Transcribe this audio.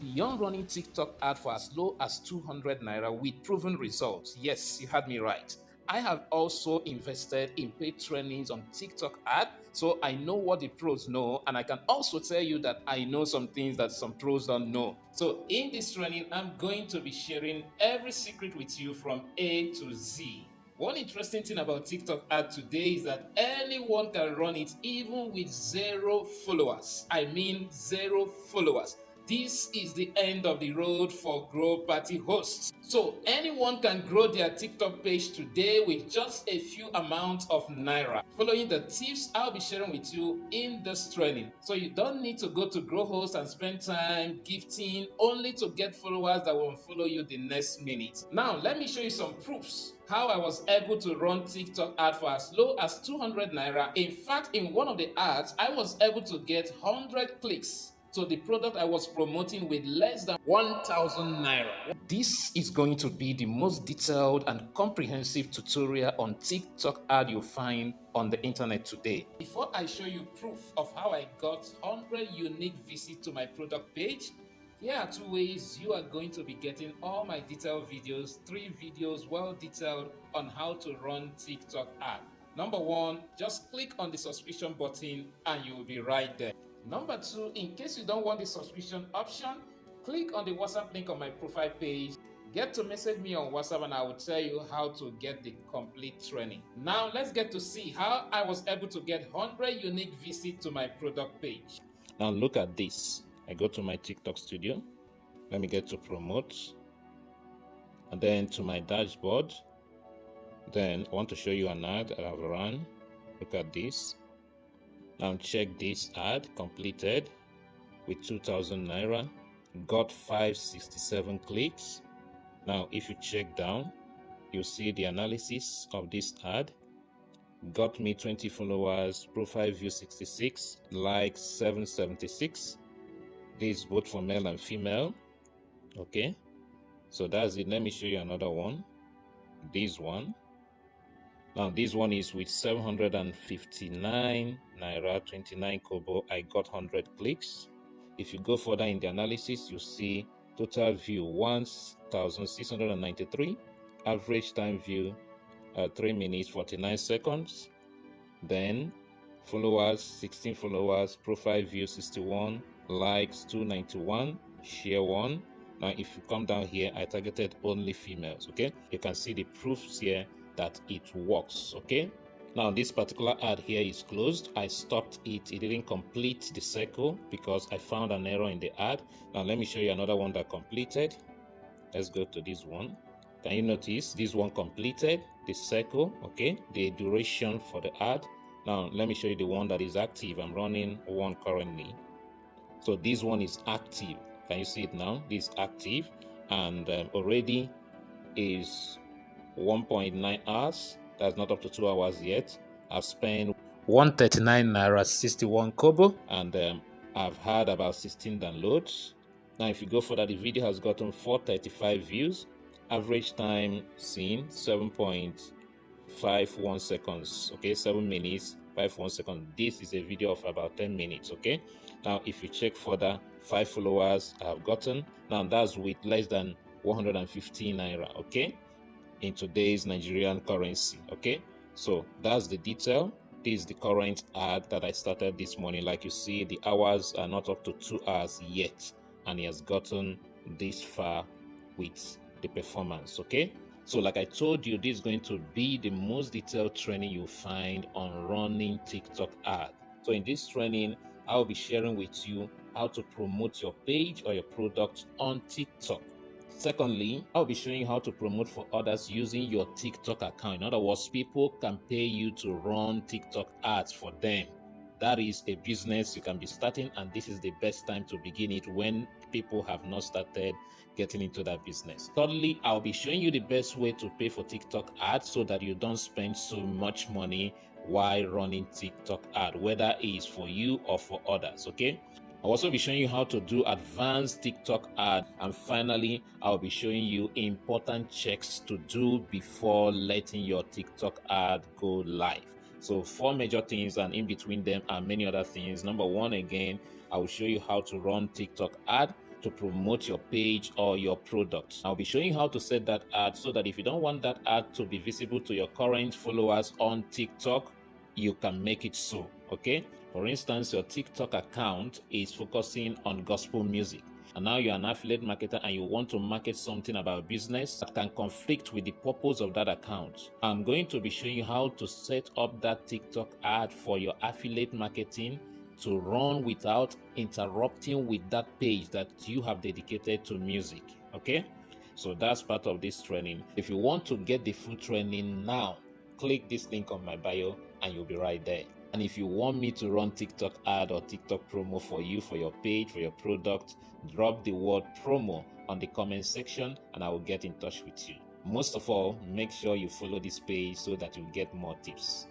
beyond running TikTok ad for as low as 200 naira with proven results. Yes, you heard me right. I have also invested in paid trainings on TikTok ad, so I know what the pros know, and I can also tell you that I know some things that some pros don't know. So in this training, I'm going to be sharing every secret with you from A to Z. One interesting thing about TikTok ad today is that anyone can run it even with 0 followers. I mean 0 followers. This is the end of the road for Grow Party hosts. So anyone can grow their TikTok page today with just a few amounts of naira, following the tips I'll be sharing with you in this training. So you don't need to go to Grow Host and spend time gifting only to get followers that will follow you the next minute. Now let me show you some proofs how I was able to run TikTok ad for as low as 200 naira. In fact, in one of the ads, I was able to get 100 clicks to the product I was promoting with less than 1,000 naira. This is going to be the most detailed and comprehensive tutorial on TikTok ad you'll find on the internet today. Before I show you proof of how I got 100 unique visits to my product page, here are 2 ways you are going to be getting all my detailed videos, 3 videos well detailed on how to run TikTok ad. Number 1, just click on the subscription button and you will be right there. Number 2, in case you don't want the subscription option, click on the WhatsApp link on my profile page. Get to message me on WhatsApp and I will tell you how to get the complete training. Now let's get to see how I was able to get 100 unique visits to my product page. Now look at this. I go to my TikTok studio. Let me get to promote. And then to my dashboard. Then I want to show you an ad that I've run. Look at this. Now check this ad completed with 2,000 naira. Got 567 clicks. Now if you check down, you'll see the analysis of this ad. Got me 20 followers, profile view 66, likes 776. This is both for male and female. Okay, so that's it. Let me show you another one. This one. Now this one is with 759 naira 29 kobo. I got 100 clicks. If you go further in the analysis, you see total view 1,693, average time view 3 minutes 49 seconds. Then followers 16 followers, profile view 61, likes 291, share 1. Now if you come down here, I targeted only females. Okay, you can see the proofs here that it works. Okay, now this particular ad here is closed. I stopped it. It didn't complete the circle because I found an error in the ad. Now let me show you another one that completed. Let's go to this one. Can you notice this one completed the circle? Okay, the duration for the ad. Now let me show you the one that is active. I'm running one currently. So this one is active. Can you see it now? This is active and already is 1.9 hours. That's not up to 2 hours yet. I've spent 139 naira 61 kobo and I've had about 16 downloads. Now if you go further, the video has gotten 435 views. Average time seen 7.51 seconds. Okay, 7 minutes 51 seconds. This is a video of about 10 minutes. Okay, now if you check further, 5 followers I have gotten. Now that's with less than 115 naira. Okay, in today's Nigerian currency. Okay, so that's the detail. This is the current ad that I started this morning. Like you see, the hours are not up to 2 hours yet, and he has gotten this far with the performance. Okay, so like I told you, this is going to be the most detailed training you'll find on running TikTok ad. So in this training, I'll be sharing with you how to promote your page or your product on TikTok. Secondly, I'll be showing you how to promote for others using your TikTok account. In other words, people can pay you to run TikTok ads for them. That is a business you can be starting, and this is the best time to begin it when people have not started getting into that business. Thirdly, I'll be showing you the best way to pay for TikTok ads so that you don't spend so much money while running TikTok ad, whether it is for you or for others. Okay, I'll also be showing you how to do advanced TikTok ad, and finally I'll be showing you important checks to do before letting your TikTok ad go live. So 4 major things, and in between them are many other things. Number 1, again, I will show you how to run TikTok ad to promote your page or your product. I'll be showing you how to set that ad so that if you don't want that ad to be visible to your current followers on TikTok, you can make it so, okay? For instance, your TikTok account is focusing on gospel music, and now you're an affiliate marketer and you want to market something about business that can conflict with the purpose of that account. I'm going to be showing you how to set up that TikTok ad for your affiliate marketing to run without interrupting with that page that you have dedicated to music, okay? So that's part of this training. If you want to get the full training now, click this link on my bio and you'll be right there. And if you want me to run TikTok ad or TikTok promo for you, for your page, for your product, drop the word promo on the comment section and I will get in touch with you. Most of all, make sure you follow this page so that you get more tips.